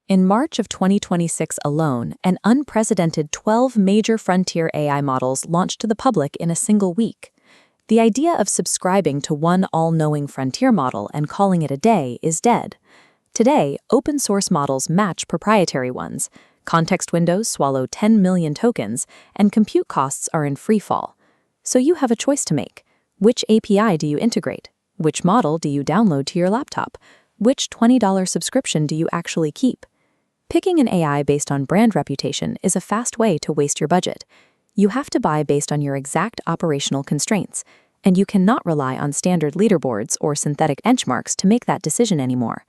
In March of 2026 alone, an unprecedented 12 major frontier AI models launched to the public in a single week. The idea of subscribing to one all-knowing frontier model and calling it a day is dead. Today, open-source models match proprietary ones, context windows swallow 10 million tokens, and compute costs are in free fall. So you have a choice to make. Which API do you integrate? Which model do you download to your laptop? Which $20 subscription do you actually keep? Picking an AI based on brand reputation is a fast way to waste your budget. You have to buy based on your exact operational constraints, and you cannot rely on standard leaderboards or synthetic benchmarks to make that decision anymore.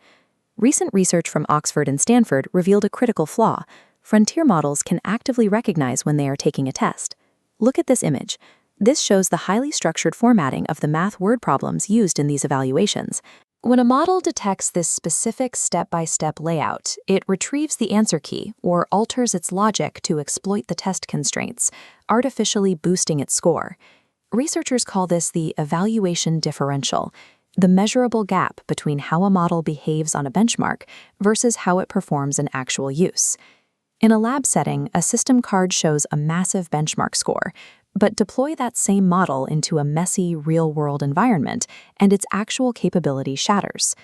Recent research from Oxford and Stanford revealed a critical flaw. Frontier models can actively recognize when they are taking a test. Look at this image. This shows the highly structured formatting of the math word problems used in these evaluations. When a model detects this specific step-by-step layout, it retrieves the answer key or alters its logic to exploit the test constraints, artificially boosting its score. Researchers call this the evaluation differential, the measurable gap between how a model behaves on a benchmark versus how it performs in actual use. In a lab setting, a system card shows a massive benchmark score, but deploy that same model into a messy, real-world environment, and its actual capability shatters.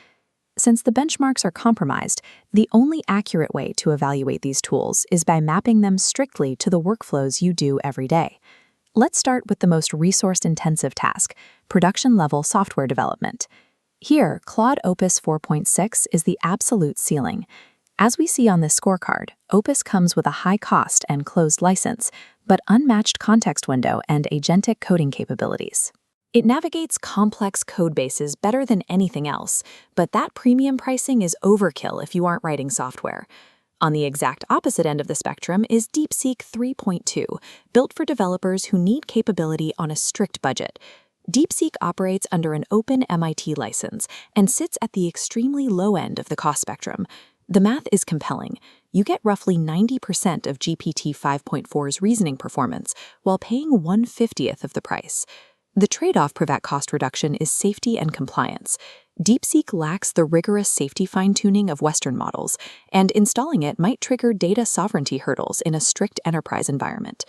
Since the benchmarks are compromised, the only accurate way to evaluate these tools is by mapping them strictly to the workflows you do every day. Let's start with the most resource-intensive task, production-level software development. Here, Claude Opus 4.6 is the absolute ceiling. As we see on this scorecard, Opus comes with a high cost and closed license, but unmatched context window and agentic coding capabilities. It navigates complex code bases better than anything else, but that premium pricing is overkill if you aren't writing software. On the exact opposite end of the spectrum is DeepSeek 3.2, built for developers who need capability on a strict budget. DeepSeek operates under an open MIT license and sits at the extremely low end of the cost spectrum. The math is compelling. You get roughly 90% of GPT 5.4's reasoning performance while paying 1/50th of the price. The trade-off for that cost reduction is safety and compliance. DeepSeek lacks the rigorous safety fine-tuning of Western models, and installing it might trigger data sovereignty hurdles in a strict enterprise environment.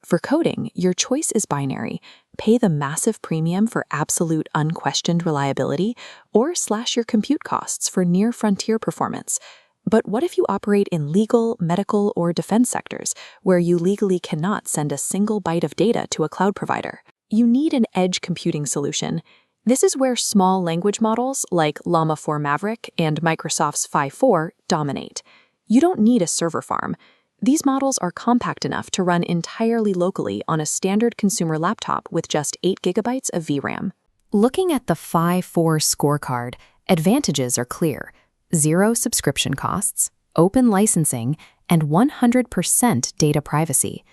For coding, your choice is binary. Pay the massive premium for absolute unquestioned reliability, or slash your compute costs for near-frontier performance. But what if you operate in legal, medical, or defense sectors, where you legally cannot send a single byte of data to a cloud provider? You need an edge computing solution. This is where small language models like Llama 4 Maverick and Microsoft's Phi 4 dominate. You don't need a server farm. These models are compact enough to run entirely locally on a standard consumer laptop with just 8 GB of VRAM. Looking at the Phi 4 scorecard, advantages are clear. 0 subscription costs, open licensing, and 100% data privacy.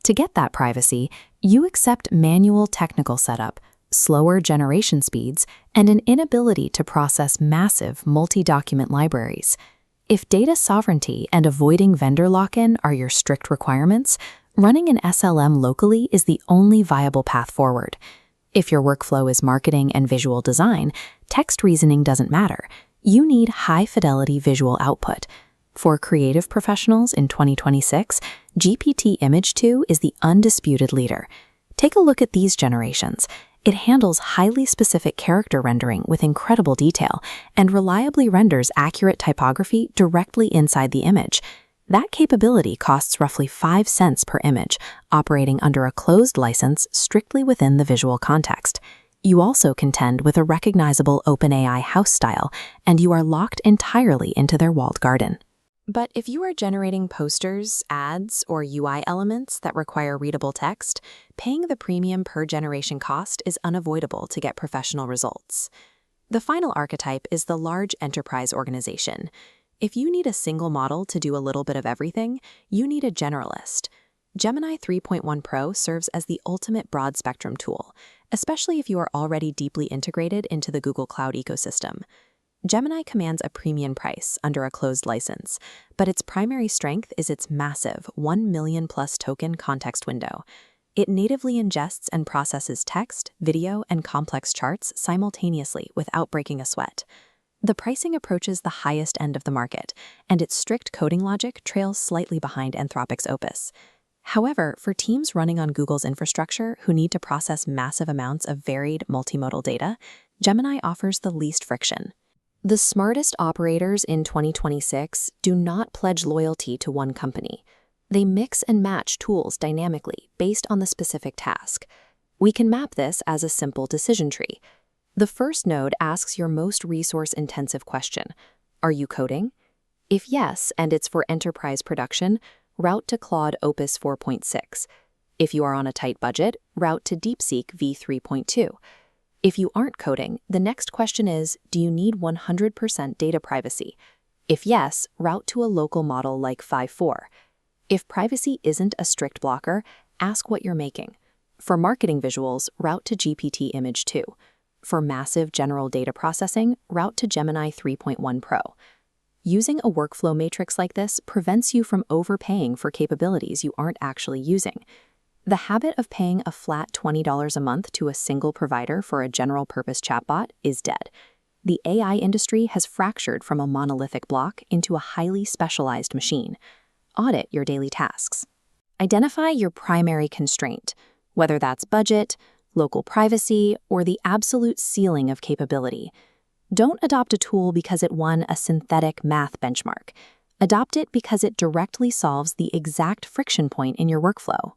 To get that privacy, you accept manual technical setup, slower generation speeds, and an inability to process massive multi-document libraries. If data sovereignty and avoiding vendor lock-in are your strict requirements, running an SLM locally is the only viable path forward. If your workflow is marketing and visual design, text reasoning doesn't matter. You need high-fidelity visual output. For creative professionals in 2026, GPT Image 2 is the undisputed leader. Take a look at these generations. It handles highly specific character rendering with incredible detail and reliably renders accurate typography directly inside the image. That capability costs roughly 5 cents per image, operating under a closed license strictly within the visual context. You also contend with a recognizable OpenAI house style, and you are locked entirely into their walled garden. But if you are generating posters, ads, or UI elements that require readable text, paying the premium per generation cost is unavoidable to get professional results. The final archetype is the large enterprise organization. If you need a single model to do a little bit of everything, you need a generalist. Gemini 3.1 Pro serves as the ultimate broad spectrum tool, especially if you are already deeply integrated into the Google Cloud ecosystem. Gemini commands a premium price under a closed license, but its primary strength is its massive 1 million plus token context window. It natively ingests and processes text, video, and complex charts simultaneously without breaking a sweat. The pricing approaches the highest end of the market, and its strict coding logic trails slightly behind Anthropic's Opus. However, for teams running on Google's infrastructure who need to process massive amounts of varied multimodal data, Gemini offers the least friction. The smartest operators in 2026 do not pledge loyalty to one company. They mix and match tools dynamically based on the specific task. We can map this as a simple decision tree. The first node asks your most resource-intensive question: are you coding? If yes, and it's for enterprise production, route to Claude Opus 4.6. If you are on a tight budget, route to DeepSeek v3.2. If you aren't coding, the next question is, do you need 100% data privacy? If yes, route to a local model like 5.4. If privacy isn't a strict blocker, ask what you're making. For marketing visuals, route to GPT Image 2. For massive general data processing, route to Gemini 3.1 Pro. Using a workflow matrix like this prevents you from overpaying for capabilities you aren't actually using. The habit of paying a flat $20 a month to a single provider for a general-purpose chatbot is dead. The AI industry has fractured from a monolithic block into a highly specialized machine. Audit your daily tasks. Identify your primary constraint, whether that's budget, local privacy, or the absolute ceiling of capability. Don't adopt a tool because it won a synthetic math benchmark. Adopt it because it directly solves the exact friction point in your workflow.